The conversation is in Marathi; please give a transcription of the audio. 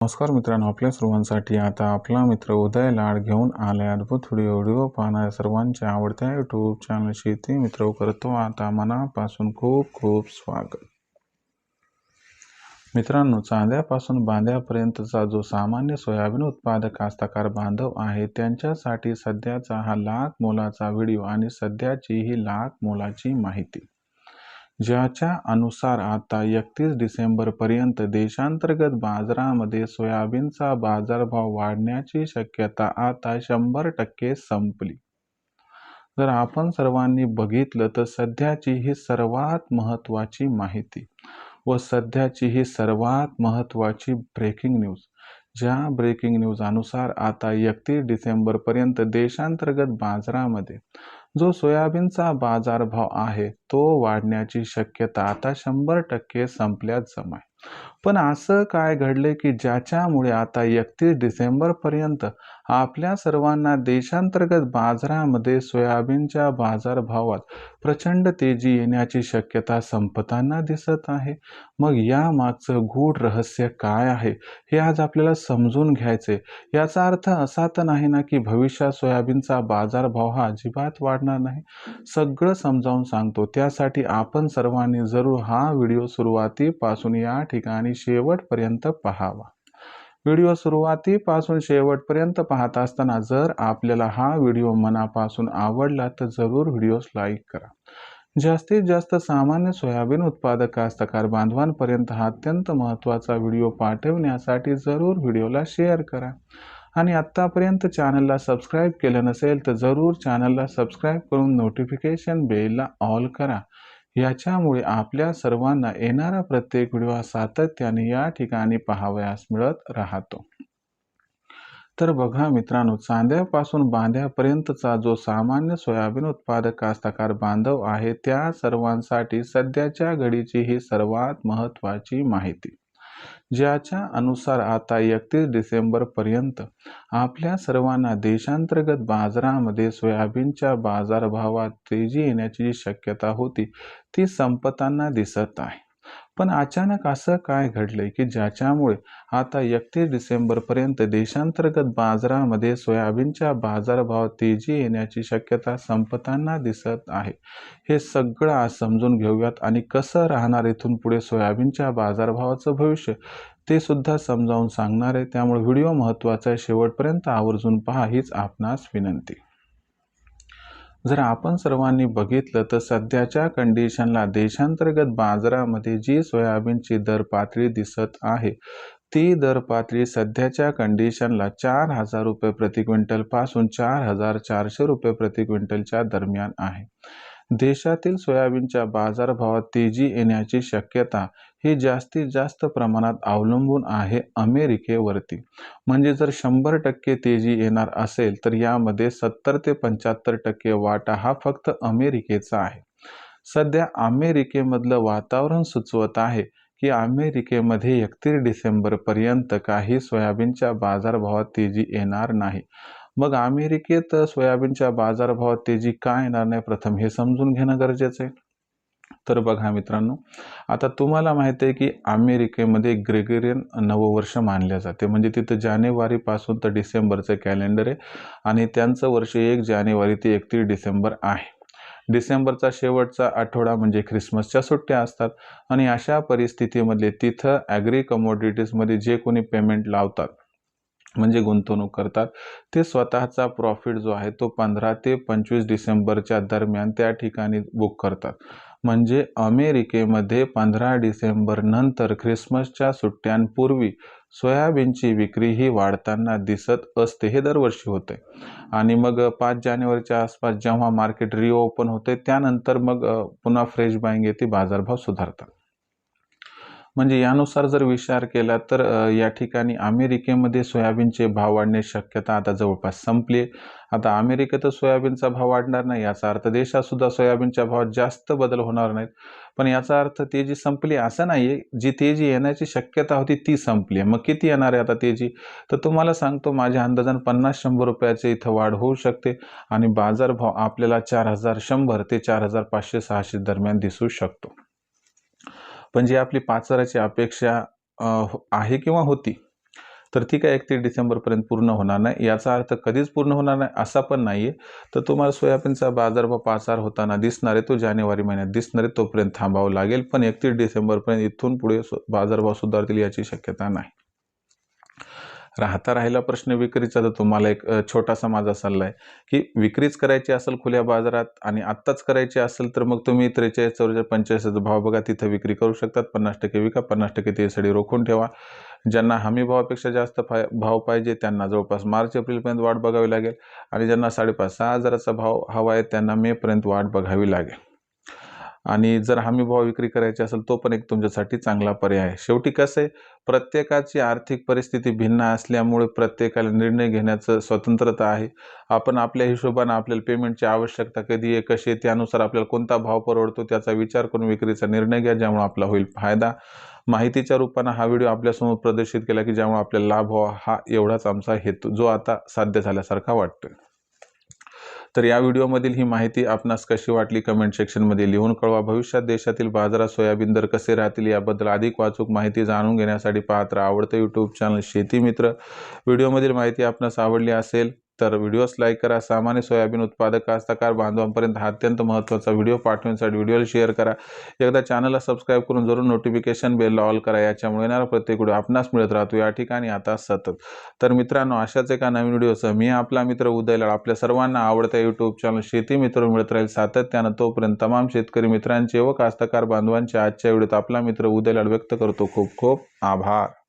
नमस्कार मित्रांनो, आपल्या सर्वांसाठी आता आपला मित्र उदय लाड घेऊन आले अद्भुत व्हिडिओ पाहणाऱ्या सर्वांच्या आवडत्या यूट्यूब चॅनल शेती मित्र करतो आता मनापासून खूप खूप स्वागत. मित्रांनो, चांद्यापासून बांध्यापर्यंतचा जो सामान्य सोयाबीन उत्पादक कास्तकार बांधव आहे त्यांच्यासाठी सध्याचा हा लाख मोलाचा व्हिडिओ आणि सध्याची ही लाख मोलाची माहिती, ज्याच्या अनुसार आता 31 डिसेंबरपर्यंत देशांतर्गत बाजारामध्ये सोयाबीनचा बाजारभाव वाढण्याची शक्यता आता 100% संपली. जर आपण सर्वांनी बघितलं तर सध्याची ही सर्वात महत्त्वाची माहिती व सध्याची ही सर्वात महत्त्वाची ब्रेकिंग न्यूज, ज्या ब्रेकिंग न्यूज अनुसार आता 31 डिसेंबरपर्यंत देशांतर्गत बाजारामध्ये जो सोयाबीनचा बाजारभाव आहे तो वाढण्याची शक्यता आता 100% संपल्याच जमाय. पण असं काय घडले की ज्याच्यामुळे आता 31 डिसेंबरपर्यंत आपल्या सर्वांना देशांतर्गत बाजारामध्ये सोयाबीनच्या बाजारभावात प्रचंड तेजी येण्याची शक्यता संपताना दिसत आहे. मग या मागचं गूढ रहस्य काय आहे हे आज आपल्याला समजून घ्यायचे. याचा अर्थ असा तर नाही ना की भविष्यात सोयाबीनचा बाजारभाव हा अजिबात वाढणार नाही. सगळं समजावून सांगतो, त्यासाठी आपण सर्वांनी जरूर हा व्हिडिओ सुरुवातीपासून या ठिकाणी शेवटपर्यंत पाहावा. व्हिडिओ सुरुवातीपासून शेवटपर्यंत पाहत असताना जर आपल्याला हा व्हिडिओ मनापासून आवडला तर जरूर व्हिडिओस लाईक करा. जास्तीत जास्त सामान्य सोयाबीन उत्पादक कास्तकार बांधवांपर्यंत हा अत्यंत महत्त्वाचा व्हिडिओ पाठवण्यासाठी जरूर व्हिडिओला शेअर करा. आणि आत्तापर्यंत चॅनलला सबस्क्राईब केलं नसेल तर जरूर चॅनलला सबस्क्राईब करून नोटिफिकेशन बेलला ऑल करा. याच्यामुळे आपल्या सर्वांना येणारा प्रत्येक व्हिडिओ सातत्याने या ठिकाणी पाहावयास मिळत राहतो. तर बघा मित्रांनो, चांद्यापासून बांध्यापर्यंतचा जो सामान्य सोयाबीन उत्पादक कास्तकार बांधव आहे त्या सर्वांसाठी सध्याच्या घडीची ही सर्वात महत्त्वाची माहिती, ज्याच्या अनुसार आता 31 डिसेंबरपर्यंत आपल्या सर्वांना देशांतर्गत बाजारामध्ये सोयाबीनच्या बाजारभावात तेजी येण्याची जी शक्यता होती ती संपताना दिसत आहे. पण अचानक असं काय घडलंय की ज्याच्यामुळे आता 31 डिसेंबरपर्यंत देशांतर्गत बाजारामध्ये सोयाबीनच्या बाजारभावात तेजी येण्याची शक्यता संपताना दिसत आहे. हे सगळं आज समजून घेऊयात आणि कसं राहणार इथून पुढे सोयाबीनच्या बाजारभावाचं भविष्य ते सुद्धा समजावून सांगणार आहे. त्यामुळे व्हिडिओ महत्त्वाचा आहे, शेवटपर्यंत आवर्जून पहा हीच आपणास विनंती. जर आपण सर्वांनी बघितलं तर सध्याच्या कंडिशनला देशांतर्गत बाजारामध्ये जी सोयाबीनची दर पातळी दिसत आहे ती दर पातळी सध्याच्या कंडिशनला 4,000 रुपये प्रति क्विंटल पासून 4,400 रुपये प्रति क्विंटलच्या दरम्यान आहे. देशातील सोयाबीनच्या बाजारभावात तेजी येण्याची शक्यता ही जास्तीत जास्त प्रमाणात अवलंबून आहे अमेरिकेवरती. म्हणजे जर 100% तेजी येणार असेल तर यामध्ये 70 ते 75% वाटा हा फक्त अमेरिकेचा आहे. सध्या अमेरिकेमधलं वातावरण सुचवत आहे की अमेरिकेमध्ये 31 डिसेंबरपर्यंत काही सोयाबीनच्या बाजारभावात तेजी येणार नाही. मग अमेरिकेत सोयाबीनच्या बाजारभावात तेजी का येणार नाही प्रथम हे समजून घेणं गरजेचं आहे. तर बघा मित्रांनो, आता तुम्हाला माहिती आहे की अमेरिकेमध्ये ग्रेगोरियन नववर्ष मानले जाते. म्हणजे तिथं जानेवारीपासून तर डिसेंबरचं कॅलेंडर आहे आणि त्यांचं वर्ष 1 जानेवारी ते 31 डिसेंबर आहे. डिसेंबरचा शेवटचा आठवडा म्हणजे ख्रिसमसच्या सुट्ट्या असतात आणि अशा परिस्थितीमध्ये तिथं ॲग्री कमोडिटीजमध्ये जे कोणी पेमेंट लावतात म्हणजे गुंतवणूक करतात ते स्वतःचा प्रॉफिट जो आहे तो 15 ते 25 डिसेंबरच्या दरम्यान त्या ठिकाणी बुक करतात. म्हणजे अमेरिकेमध्ये 15 डिसेंबर नंतर ख्रिसमसच्या सुट्ट्यांपूर्वी सोयाबीनची विक्री ही वाढताना दिसत असते. हे दरवर्षी होते आणि मग 5 जानेवारीच्या आसपास जेव्हा मार्केट रिओपन होते त्यानंतर मग पुन्हा फ्रेश बाईंग येते, बाजारभाव सुधारतात. म्हणजे यानुसार जर विचार केला तर या ठिकाणी अमेरिकेमध्ये सोयाबीनचे भाव वाढण्याची शक्यता आता जवळपास संपली. आता अमेरिकेतच सोयाबीनचा भाव वाढणार नाही याचा अर्थ देशात सुद्धा सोयाबीनच्या भावात जास्त बदल होणार नाहीत. पण याचा अर्थ तेजी संपली असं नाहीये, जी तेजी येण्याची शक्यता होती ती संपली. मग किती येणार आहे आता तेजी, तर तुम्हाला सांगतो माझ्या अंदाजाने 50-100 रुपयाचे इथं वाढ होऊ शकते आणि बाजारभाव आपल्याला 4,100 ते 4,500-600 दरम्यान दिसू शकतो. पण जी आपली 5,000ची अपेक्षा आहे किंवा होती तर ती काय 31 डिसेंबरपर्यंत पूर्ण होणार नाही. याचा अर्थ कधीच पूर्ण होणार नाही असा पण नाही आहे. तर तुम्हाला सोयाबीनचा बाजारभाव पाचार होताना दिसणार आहे, तो जानेवारी महिन्यात दिसणार आहे, तोपर्यंत थांबावं लागेल. पण 31 डिसेंबरपर्यंत इथून पुढे बाजारभाव सुधारतील याची शक्यता नाही. राहिला प्रश्न विक्रीचा, तर तुम्हाला एक छोटासा माझा सल्ला आहे की विक्रीच करायची असेल खुल्या बाजारात आणि आत्ताच करायची असेल तर मग तुम्ही 43, 44, 45 भाव बघा, तिथं विक्री करू शकतात. 50% विका, 50% ती एसडी रोखून ठेवा. ज्यांना हमी भावापेक्षा जास्त भाव पाहिजे त्यांना जवळपास मार्च एप्रिलपर्यंत वाट बघावी लागेल आणि ज्यांना 5,500-6 हजाराचा भाव हवा आहे त्यांना मेपर्यंत वाट बघावी लागेल. आणि जर हमी भाव विक्री करायची असेल तो पण एक तुमच्यासाठी चांगला पर्याय आहे. शेवटी कसं आहे, प्रत्येकाची आर्थिक परिस्थिती भिन्न असल्यामुळे प्रत्येकाला निर्णय घेण्याचं स्वतंत्रता आहे. आपण आपल्या हिशोबाने आपल्याला पेमेंटची आवश्यकता कधी आहे, कशी आहे, त्यानुसार आपल्याला कोणता भाव परवडतो त्याचा विचार करून विक्रीचा निर्णय घ्या, ज्यामुळे आपला होईल फायदा. माहितीच्या रूपाने हा व्हिडिओ आपल्यासमोर प्रदर्शित केला की ज्यामुळे आपल्याला लाभ व्हावा, हा एवढाच आमचा हेतू जो आता साध्य झाल्यासारखा वाटतोय. तर या व्हिडिओमधील ही माहिती आपणास कशी वाटली कमेंट सेक्शनमध्ये लिहून कळवा. भविष्यात देशातील बाजारात सोयाबीन दर कसे राहतील याबद्दल अधिक वाचूक माहिती जाणून घेण्यासाठी पाहत राहा आवडतं यूट्यूब चॅनल शेती मित्र. व्हिडिओमधील माहिती आपणास आवडली असेल तर व्हिडिओस लाईक करा. सामान्य सोयाबीन उत्पादक कास्तकार बांधवांपर्यंत हा अत्यंत महत्त्वाचा व्हिडिओ पाठवण्यासाठी व्हिडिओला शेअर करा. एकदा चॅनलला सबस्क्राईब करून जरूर नोटिफिकेशन बेलला ऑल करा. याच्यामुळे येणारा प्रत्येक व्हिडिओ आपणास मिळत राहतो या ठिकाणी आता सतत. तर मित्रांनो, अशाच एका नवीन व्हिडिओसह मी आपला मित्र उदय लाड आपल्या सर्वांना आवडत्या यूट्यूब चॅनल शेती मित्र मिळत राहील सातत्यानं. तोपर्यंत तमाम शेतकरी मित्रांचे व कास्तकार बांधवांचे आजच्या व्हिडिओत आपला मित्र उदय लाड व्यक्त करतो. खूप खूप आभार.